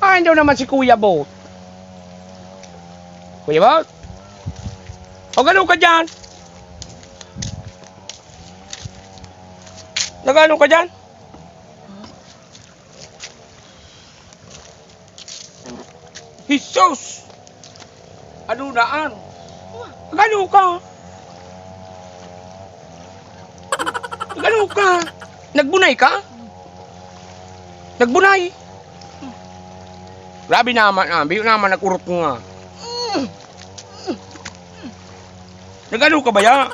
Ayan daw naman si Kuya Bot. Kuya Bot? O gano'n ka dyan? Nagano ka dyan? Jesus! Ano naan? Nagano ka? Nagano ka? Nagbunay ka? Nagbunay? Grabe naman, biyo naman nag-urot nga. Nagano ka ba ya?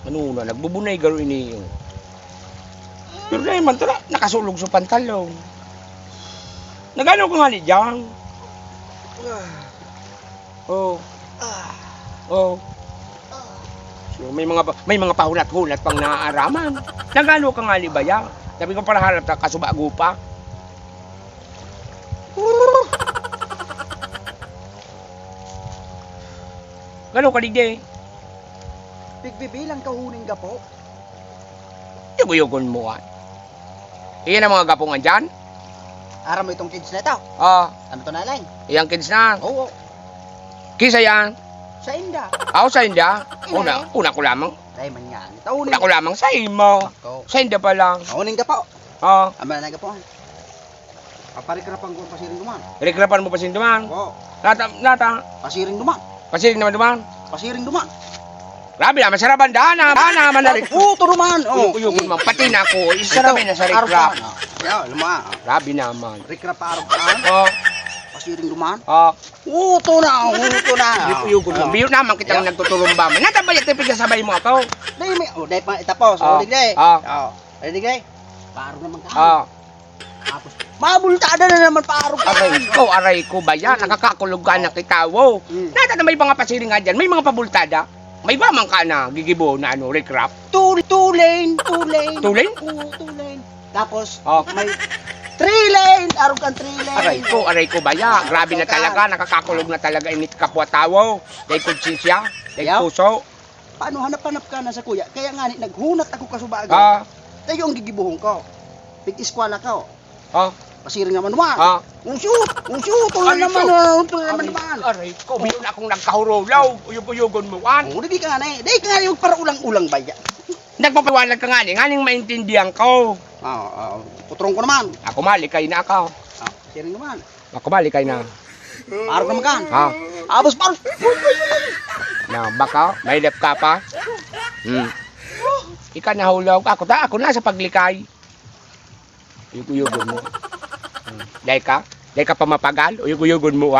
Ano na, nagbubunay garo ini. Pero na man tara, nakasulog sa pantalon. Nagano ka nga ni Jang? Oh. Oh. So, may mga pahunat-hunat pang naaaraman. Nagano ka nga ni Baya? Sabi ko para harap na kasubago pa. Gano ka digde? Bigbibilang kahuning gapo. Yugo-yugon mo Iyan ang mga gapungan dyan? Aram mo itong kids na ito. Ano to nalang? Iyang kids na. Oo. Kisa yan? Sa inda. Sa India? Una ko lamang. Ay man yan. Una ko lamang sa imo. Sa India pa lang. Kahuning gapo. Ama na gapo. Paparikarapan ko pasiring duman. Rekrapan mo pa sinduman. Oo. Nata. Pasiring duman. Pasiring naman duman. Pasiring duman. Grabe naman, saraban dana manarik. Puto duman. Uyugon man, pati na ako. Isarabin na sa rekrap. Luma. Grabe naman. Rekrap arapan. Pasiring duman. Uto na. Uyugon man. Biyo naman kitang nagtutulumba man. Natabay at tipid sabay mo ako. Dahil pa itapos. Digday. Digday. Paro naman ka. Tapos, mabultada na naman paro ka. Aray ko ba yan? Nakakakulog ka na kitawo. Nata na may mga pasiring nga dyan. May mga pabultada. May bamang ka na gigibo na recraft. Two lane. Two lane? Oo, 2 lane. Tapos, Oh. may 3 lane. Arog kang 3 lane. Aray ko ba yan? Grabe na talaga. Nakakakulog na talaga init kapwa-tawo. Dahil konsensya. Dahil puso. Paano hanap-hanap ka na sa kuya? Kaya nga ni, naghunat ako kasubaga. Tayo ang gigibuhong ko. Big iskwala ka. Pasiring naman naman. Unshoot. Tuloy naman. Aray ko, biyo na akong nagkahurulaw. Uyug-uyugon mo Di ka nga na eh. Di ka nga yung para ulang-ulang ba yan? Nagpapawalag ka nga nganing maintindihan ko. Putrong ko naman. Ako malikay na ako. Pasiring naman. Ako malikay na. Parang naman ka. Abos parang. Na baka may lep ka pa. Ika nahulaw. Ako na sa paglikay. Uyug-uyugon mo. Dahil ka pa mapagal. Uyug-uyugon mo